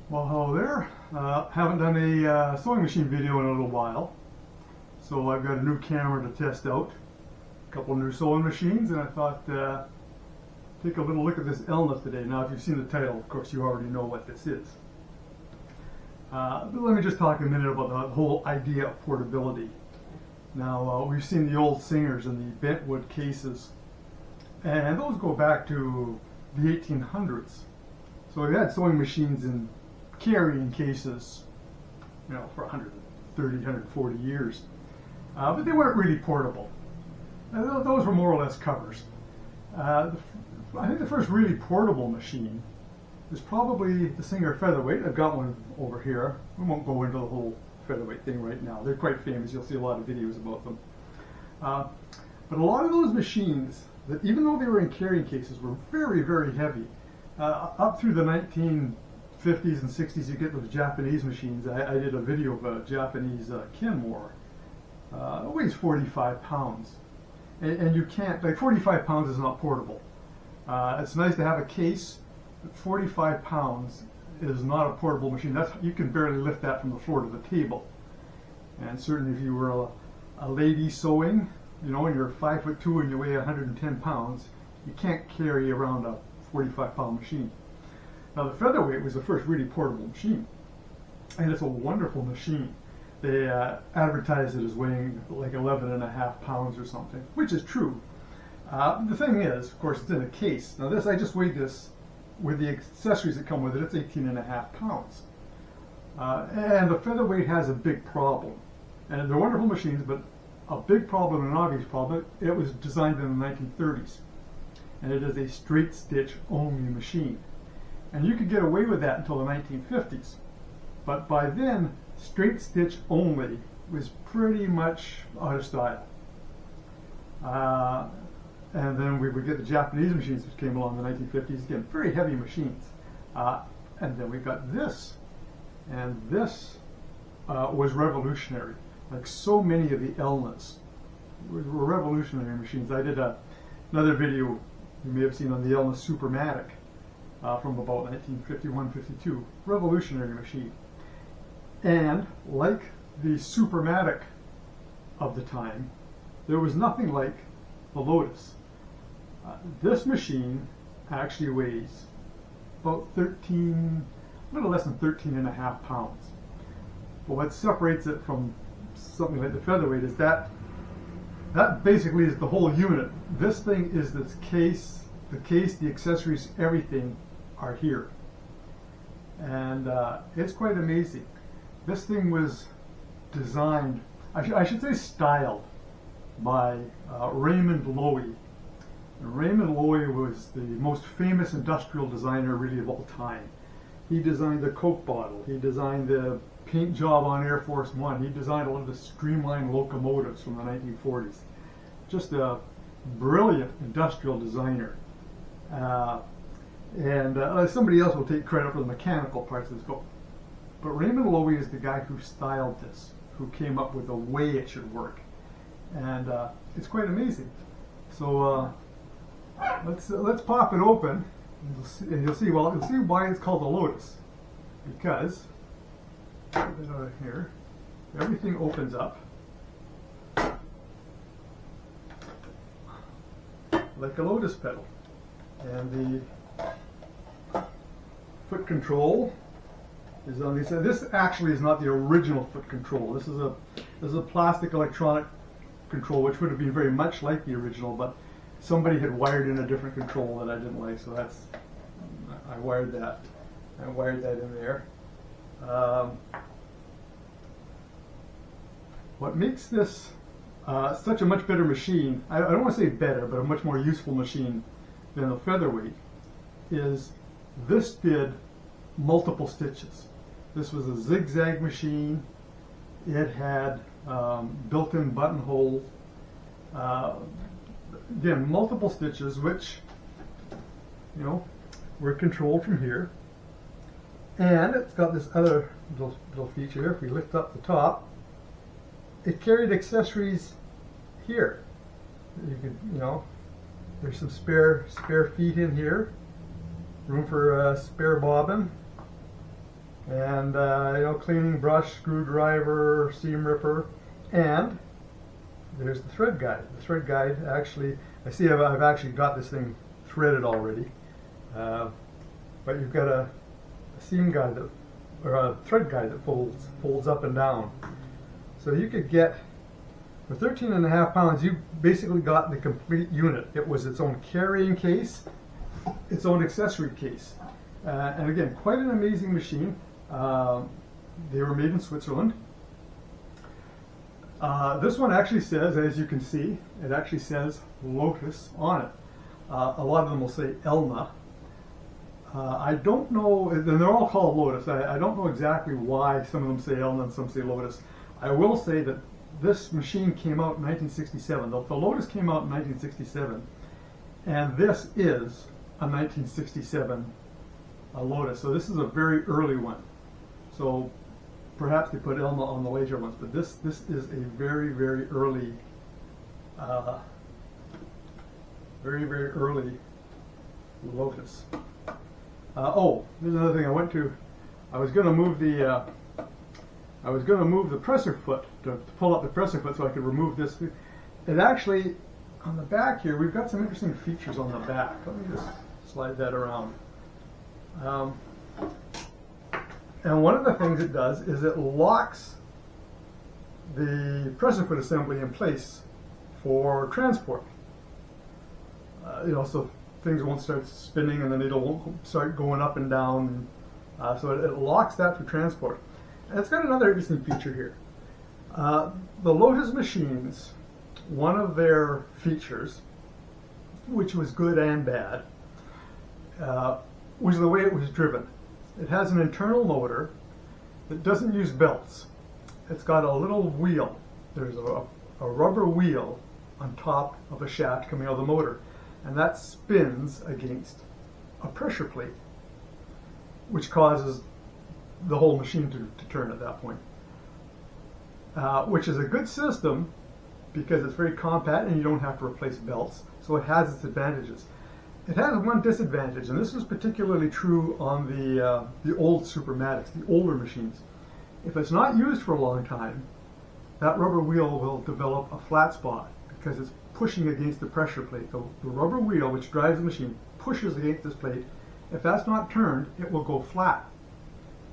Well, hello there. Haven't done a sewing machine video in a little while, so I've got a new camera to test out, a couple new sewing machines, and I thought take a little look at this Elna today. Now, if you've seen the title, of course, you already know what this is. But let me just talk a minute about the whole idea of portability. Now, we've seen the old Singers and the bentwood cases, and those go back to the 1800s. So we've had sewing machines in carrying cases, for 130, 140 years. But they weren't really portable. Those were more or less covers. I think the first really portable machine is probably the Singer Featherweight. I've got one over here. We won't go into the whole featherweight thing right now. They're quite famous. You'll see a lot of videos about them. But a lot of those machines, that even though they were in carrying cases, were very, very heavy. Up through the 1950s and 60s, you get those Japanese machines. I did a video of a Japanese Kenmore. It weighs 45 pounds. And you can't, 45 pounds is not portable. It's nice to have a case, but 45 pounds is not a portable machine. You can barely lift that from the floor to the table. And certainly if you were a lady sewing, and you're 5'2" and you weigh 110 pounds, you can't carry around a 45-pound machine. Now, the Featherweight was the first really portable machine, and it's a wonderful machine. They advertise it as weighing like 11.5 pounds or something, which is true. The thing is, of course, it's in a case. Now, I just weighed this with the accessories that come with it. It's 18.5 pounds. And the Featherweight has a big problem. And they're wonderful machines, but a big problem, an obvious problem, it was designed in the 1930s. And it is a straight stitch only machine. And you could get away with that until the 1950s. But by then, straight stitch only was pretty much out of style. And then we would get the Japanese machines which came along in the 1950s, again, very heavy machines. And then we got this. And this was revolutionary. Like so many of the Elnas were revolutionary machines. I did another video you may have seen on the Elna Supermatic from about 1951-52. Revolutionary machine. And like the Supermatic of the time, there was nothing like the Lotus. This machine actually weighs about a little less than 13.5 pounds. But what separates it from something like the Featherweight is that basically is the whole unit. This thing is this case, the accessories, everything are here. And it's quite amazing. This thing was designed, I should say styled, by Raymond Loewy. And Raymond Loewy was the most famous industrial designer really of all time. He designed the Coke bottle. He designed the paint job on Air Force One. He designed a lot of the streamlined locomotives from the 1940s. Just a brilliant industrial designer. And somebody else will take credit for the mechanical parts of this book. But Raymond Loewy is the guy who styled this, who came up with the way it should work. And it's quite amazing. So let's pop it open, and you'll see why it's called the Lotus. Because get it out of here. Everything opens up like a lotus petal, and the foot control is on the side. This actually is not the original foot control. This is a plastic electronic control, which would have been very much like the original, but somebody had wired in a different control that I didn't like, so I wired that in there. What makes this such a much better machine, I don't want to say better, but a much more useful machine than the Featherweight, is this did multiple stitches. This was a zigzag machine. It had built-in buttonholes. Again, multiple stitches, which, were controlled from here. And it's got this other little feature here. If we lift up the top, it carried accessories here. You could, there's some spare feet in here. Room for a spare bobbin. and you know, cleaning brush, screwdriver, seam ripper, and there's the thread guide. The thread guide actually, I see I've actually got this thing threaded already, but you've got a seam guide that, or a thread guide that folds up and down. So you could get, for 13.5 pounds, you basically got the complete unit. It was its own carrying case, its own accessory case. And again, quite an amazing machine. They were made in Switzerland. This one actually says, as you can see, it actually says Lotus on it. A lot of them will say Elna. I don't know, and they're all called Lotus. I don't know exactly why some of them say Elna and some say Lotus. I will say that this machine came out in 1967. The Lotus came out in 1967, and this is a 1967 Lotus. So this is a very early one. So perhaps they put Elna on the later ones, but this is a very, very early, very early Lotus. Oh, there's another thing. I was going to move the presser foot to pull up the presser foot so I could remove this. It actually, on the back here, we've got some interesting features on the back. Let me just slide that around. And one of the things it does is it locks the presser foot assembly in place for transport. You know, so things won't start spinning and the needle won't start going up and down. So it locks that for transport. And it's got another interesting feature here. The Lotus machines, one of their features, which was good and bad, was the way it was driven. It has an internal motor that doesn't use belts. It's got a little wheel. There's a rubber wheel on top of a shaft coming out of the motor, and that spins against a pressure plate, which causes the whole machine to turn at that point. Which is a good system because it's very compact and you don't have to replace belts, so it has its advantages. It has one disadvantage, and this was particularly true on the old Supermatics, the older machines. If it's not used for a long time, that rubber wheel will develop a flat spot because it's pushing against the pressure plate. The rubber wheel, which drives the machine, pushes against this plate. If that's not turned, it will go flat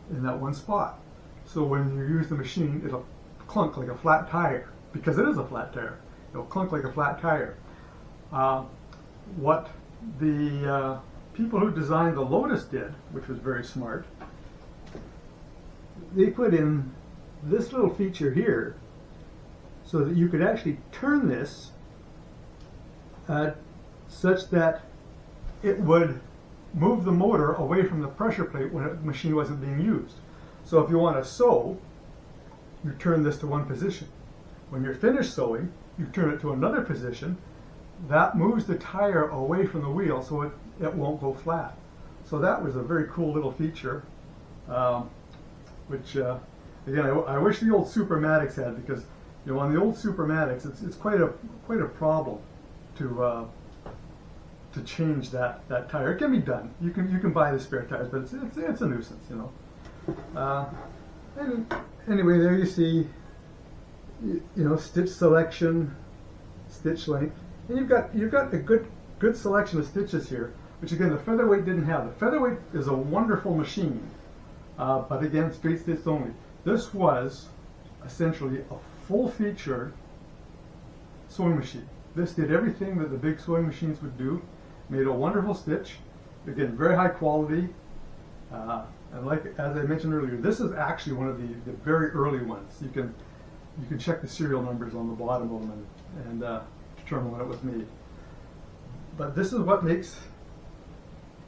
in that one spot. So when you use the machine, it'll clunk like a flat tire, because it is a flat tire. It'll clunk like a flat tire. What the people who designed the Lotus did, which was very smart, they put in this little feature here so that you could actually turn this such that it would move the motor away from the pressure plate when the machine wasn't being used. So if you want to sew, you turn this to one position. When you're finished sewing, you turn it to another position. That moves the tire away from the wheel so it won't go flat. So that was a very cool little feature, which again, I wish the old Supermatics had, because you know, on the old Supermatics, it's quite a problem to change that tire. It can be done. You can buy the spare tires, but it's a nuisance, you know. And anyway, there you see, you know, stitch selection, stitch length, and you've got a good selection of stitches here, which again the Featherweight didn't have. The Featherweight is a wonderful machine, but again, straight stitch only. This was essentially a full-featured sewing machine. This did everything that the big sewing machines would do. Made a wonderful stitch. Again, very high quality. And like as I mentioned earlier, this is actually one of the very early ones. You can check the serial numbers on the bottom of them and determine when it was made. But this is what makes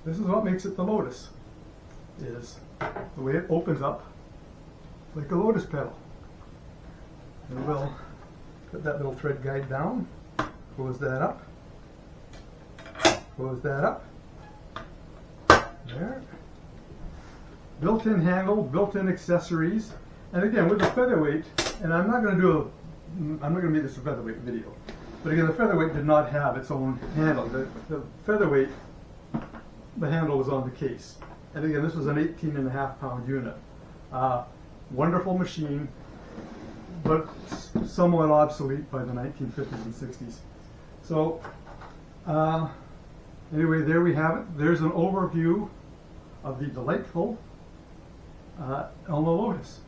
it the Lotus, is the way it opens up like a lotus petal. And we'll put that little thread guide down, close that up, close that up. There. Built-in handle, built-in accessories, and again with the Featherweight, and I'm not going to make this a Featherweight video, but again the Featherweight did not have its own handle. The Featherweight, the handle was on the case, and again this was an 18.5 pound unit. Wonderful machine, but somewhat obsolete by the 1950s and 60s. So anyway, there we have it. There's an overview of the delightful Elna Lotus.